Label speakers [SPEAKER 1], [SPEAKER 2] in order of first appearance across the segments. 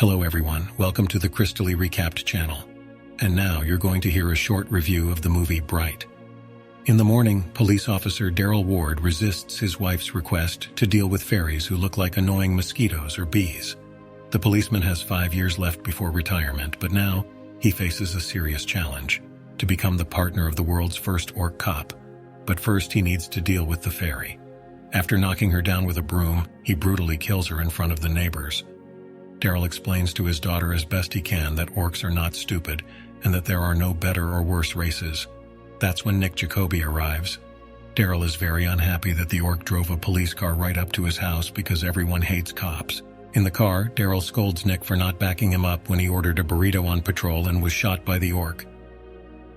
[SPEAKER 1] Hello everyone, welcome to the Crystaly Recapped channel. And now you're going to hear a short review of the movie Bright. In the morning, police officer Daryl Ward resists his wife's request to deal with fairies who look like annoying mosquitoes or bees. The policeman has 5 years left before retirement, but now he faces a serious challenge: to become the partner of the world's first orc cop. But first he needs to deal with the fairy. After knocking her down with a broom, he brutally kills her in front of the neighbors. Daryl explains to his daughter as best he can that orcs are not stupid and that there are no better or worse races. That's when Nick Jacoby arrives. Daryl is very unhappy that the orc drove a police car right up to his house because everyone hates cops. In the car, Daryl scolds Nick for not backing him up when he ordered a burrito on patrol and was shot by the orc.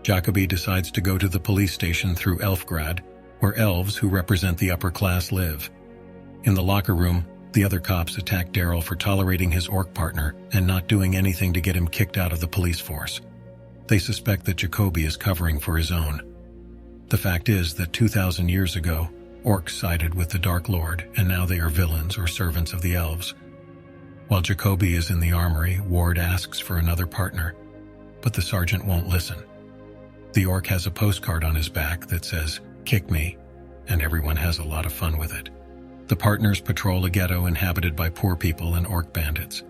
[SPEAKER 1] Jacoby decides to go to the police station through Elfgrad, where elves who represent the upper class live. In the locker room, the other cops attack Daryl for tolerating his orc partner and not doing anything to get him kicked out of the police force. They suspect that Jacoby is covering for his own. The fact is that 2,000 years ago, orcs sided with the Dark Lord, and now they are villains or servants of the elves. While Jacoby is in the armory, Ward asks for another partner, but the sergeant won't listen. The orc has a postcard on his back that says, "Kick me," and everyone has a lot of fun with it. The partners patrol a ghetto inhabited by poor people and orc bandits.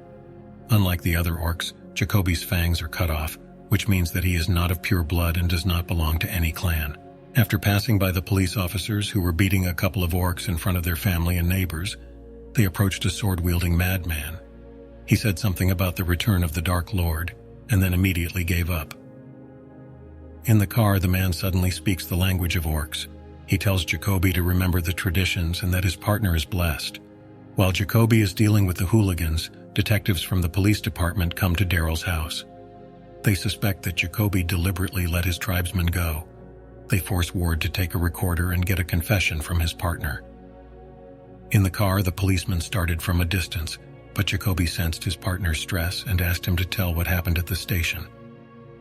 [SPEAKER 1] Unlike the other orcs, Jacoby's fangs are cut off, which means that he is not of pure blood and does not belong to any clan. After passing by the police officers who were beating a couple of orcs in front of their family and neighbors, they approached a sword-wielding madman. He said something about the return of the Dark Lord, and then immediately gave up. In the car, the man suddenly speaks the language of orcs. He tells Jacoby to remember the traditions and that his partner is blessed. While Jacoby is dealing with the hooligans, detectives from the police department come to Daryl's house. They suspect that Jacoby deliberately let his tribesmen go. They force Ward to take a recorder and get a confession from his partner. In the car, the policeman started from a distance, but Jacoby sensed his partner's stress and asked him to tell what happened at the station.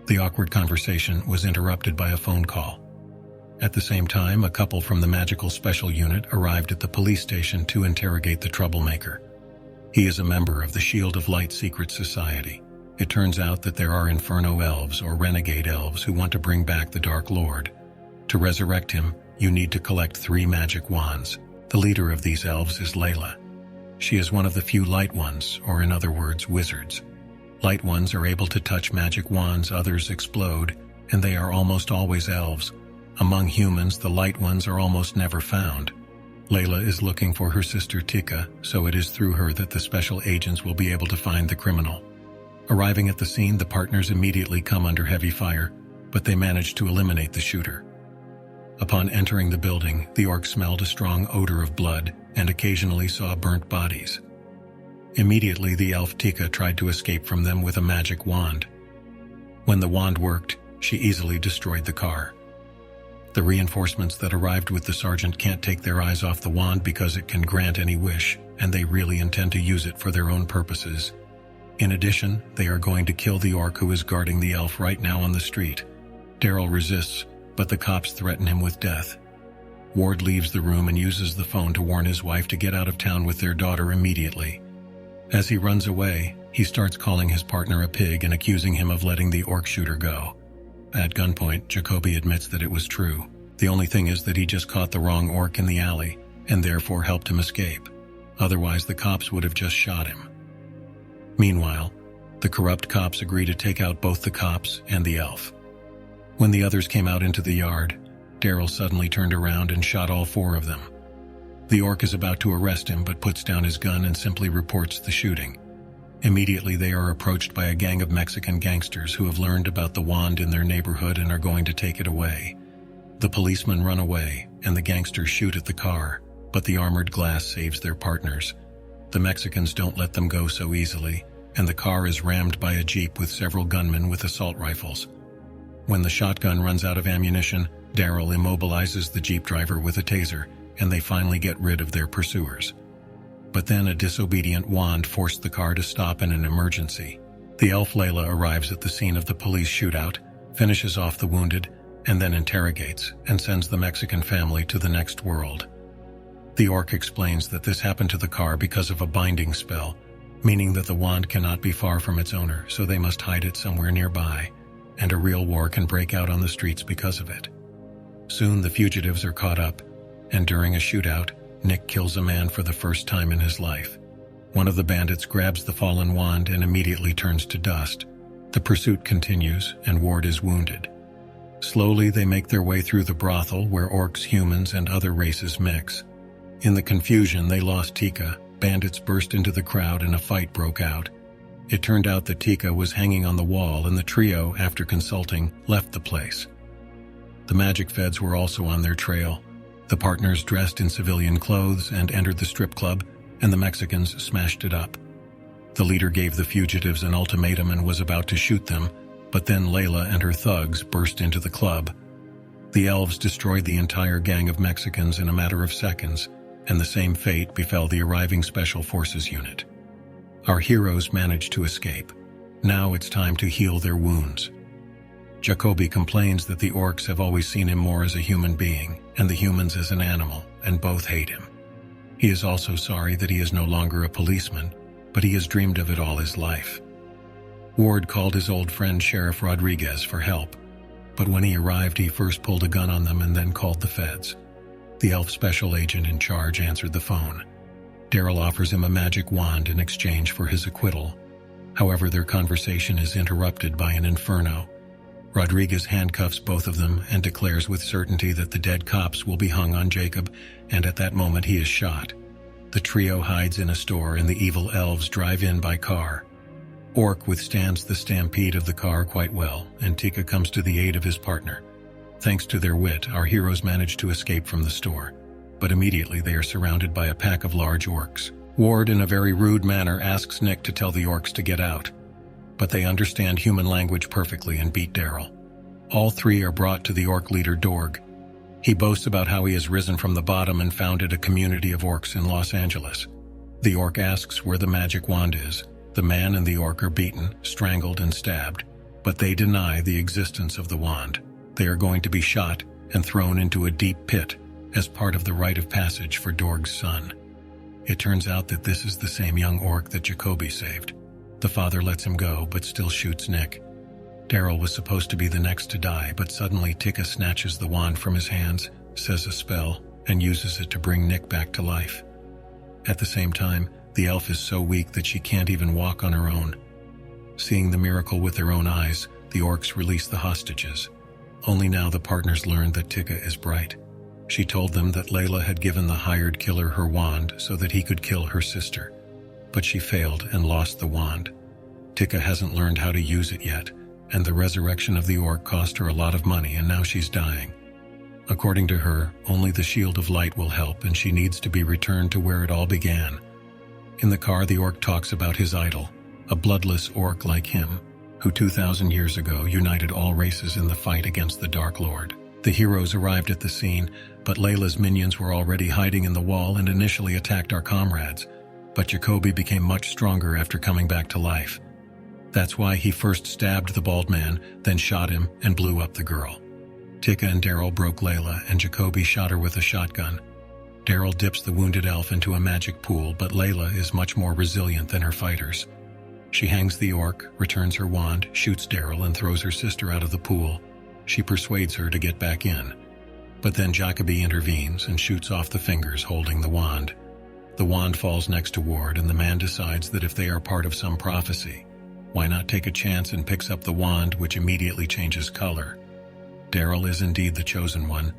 [SPEAKER 1] The awkward conversation was interrupted by a phone call. At the same time, a couple from the Magical Special Unit arrived at the police station to interrogate the troublemaker. He is a member of the Shield of Light Secret Society. It turns out that there are Inferno Elves or Renegade Elves who want to bring back the Dark Lord. To resurrect him, you need to collect 3 magic wands. The leader of these elves is Layla. She is one of the few Light Ones, or in other words, wizards. Light Ones are able to touch magic wands others explode, and they are almost always elves. Among humans, the Light Ones are almost never found. Layla is looking for her sister Tika, so it is through her that the special agents will be able to find the criminal. Arriving at the scene, the partners immediately come under heavy fire, but they manage to eliminate the shooter. Upon entering the building, the orc smelled a strong odor of blood and occasionally saw burnt bodies. Immediately, the elf Tika tried to escape from them with a magic wand. When the wand worked, she easily destroyed the car. The reinforcements that arrived with the sergeant can't take their eyes off the wand because it can grant any wish, and they really intend to use it for their own purposes. In addition, they are going to kill the orc who is guarding the elf right now on the street. Daryl resists, but the cops threaten him with death. Ward leaves the room and uses the phone to warn his wife to get out of town with their daughter immediately. As he runs away, he starts calling his partner a pig and accusing him of letting the orc shooter go. At gunpoint, Jacoby admits that it was true. The only thing is that he just caught the wrong orc in the alley, and therefore helped him escape. Otherwise, the cops would have just shot him. Meanwhile, the corrupt cops agree to take out both the cops and the elf. When the others came out into the yard, Daryl suddenly turned around and shot all 4 of them. The orc is about to arrest him but puts down his gun and simply reports the shooting. Immediately, they are approached by a gang of Mexican gangsters who have learned about the wand in their neighborhood and are going to take it away. The policemen run away, and the gangsters shoot at the car, but the armored glass saves their partners. The Mexicans don't let them go so easily, and the car is rammed by a jeep with several gunmen with assault rifles. When the shotgun runs out of ammunition, Daryl immobilizes the jeep driver with a taser, and they finally get rid of their pursuers. But then a disobedient wand forced the car to stop in an emergency. The elf Layla arrives at the scene of the police shootout, finishes off the wounded, and then interrogates and sends the Mexican family to the next world. The orc explains that this happened to the car because of a binding spell, meaning that the wand cannot be far from its owner, so they must hide it somewhere nearby, and a real war can break out on the streets because of it. Soon the fugitives are caught up, and during a shootout, Nick kills a man for the first time in his life. One of the bandits grabs the fallen wand and immediately turns to dust. The pursuit continues, and Ward is wounded. Slowly they make their way through the brothel where orcs, humans, and other races mix. In the confusion, they lost Tika. Bandits burst into the crowd and a fight broke out. It turned out that Tika was hanging on the wall, and the trio, after consulting, left the place. The magic feds were also on their trail. The partners dressed in civilian clothes and entered the strip club, and the Mexicans smashed it up. The leader gave the fugitives an ultimatum and was about to shoot them, but then Layla and her thugs burst into the club. The elves destroyed the entire gang of Mexicans in a matter of seconds, and the same fate befell the arriving Special Forces unit. Our heroes managed to escape. Now it's time to heal their wounds. Jacoby complains that the orcs have always seen him more as a human being, and the humans as an animal, and both hate him. He is also sorry that he is no longer a policeman, but he has dreamed of it all his life. Ward called his old friend Sheriff Rodriguez for help, but when he arrived he first pulled a gun on them and then called the feds. The elf special agent in charge answered the phone. Daryl offers him a magic wand in exchange for his acquittal. However, their conversation is interrupted by an inferno. Rodriguez handcuffs both of them and declares with certainty that the dead cops will be hung on Jacob, and at that moment he is shot. The trio hides in a store and the evil elves drive in by car. Orc withstands the stampede of the car quite well, and Tika comes to the aid of his partner. Thanks to their wit, our heroes manage to escape from the store, but immediately they are surrounded by a pack of large orcs. Ward, in a very rude manner, asks Nick to tell the orcs to get out, but they understand human language perfectly and beat Daryl. All three are brought to the orc leader Dorg. He boasts about how he has risen from the bottom and founded a community of orcs in Los Angeles. The orc asks where the magic wand is. The man and the orc are beaten, strangled, and stabbed, but they deny the existence of the wand. They are going to be shot and thrown into a deep pit as part of the rite of passage for Dorg's son. It turns out that this is the same young orc that Jacoby saved. The father lets him go, but still shoots Nick. Daryl was supposed to be the next to die, but suddenly Tika snatches the wand from his hands, says a spell, and uses it to bring Nick back to life. At the same time, the elf is so weak that she can't even walk on her own. Seeing the miracle with their own eyes, the orcs release the hostages. Only now the partners learn that Tika is bright. She told them that Layla had given the hired killer her wand so that he could kill her sister. But she failed and lost the wand. Tika hasn't learned how to use it yet, and the resurrection of the orc cost her a lot of money, and now she's dying. According to her, only the Shield of Light will help, and she needs to be returned to where it all began. In the car, the orc talks about his idol, a bloodless orc like him, who 2,000 years ago united all races in the fight against the Dark Lord. The heroes arrived at the scene, but Layla's minions were already hiding in the wall and initially attacked our comrades, but Jacoby became much stronger after coming back to life. That's why he first stabbed the bald man, then shot him and blew up the girl. Tika and Daryl broke Layla, and Jacoby shot her with a shotgun. Daryl dips the wounded elf into a magic pool, but Layla is much more resilient than her fighters. She hangs the orc, returns her wand, shoots Daryl, and throws her sister out of the pool. She persuades her to get back in. But then Jacoby intervenes and shoots off the fingers holding the wand. The wand falls next to Ward, and the man decides that if they are part of some prophecy, why not take a chance and picks up the wand, which immediately changes color. Daryl is indeed the chosen one.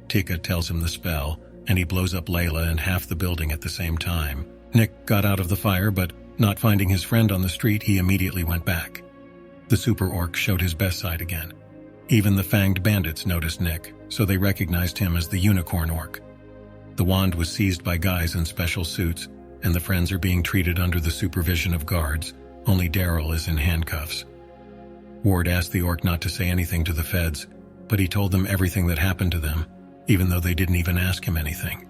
[SPEAKER 1] Tika tells him the spell, and he blows up Layla and half the building at the same time. Nick got out of the fire, but not finding his friend on the street, he immediately went back. The super orc showed his best side again. Even the fanged bandits noticed Nick, so they recognized him as the unicorn orc. The wand was seized by guys in special suits, and the friends are being treated under the supervision of guards. Only Daryl is in handcuffs. Ward asked the orc not to say anything to the feds, but he told them everything that happened to them, even though they didn't even ask him anything.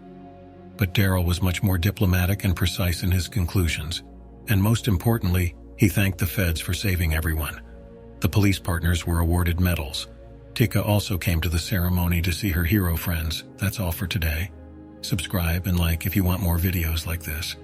[SPEAKER 1] But Daryl was much more diplomatic and precise in his conclusions, and most importantly, he thanked the feds for saving everyone. The police partners were awarded medals. Tika also came to the ceremony to see her hero friends. That's all for today. Subscribe and like if you want more videos like this.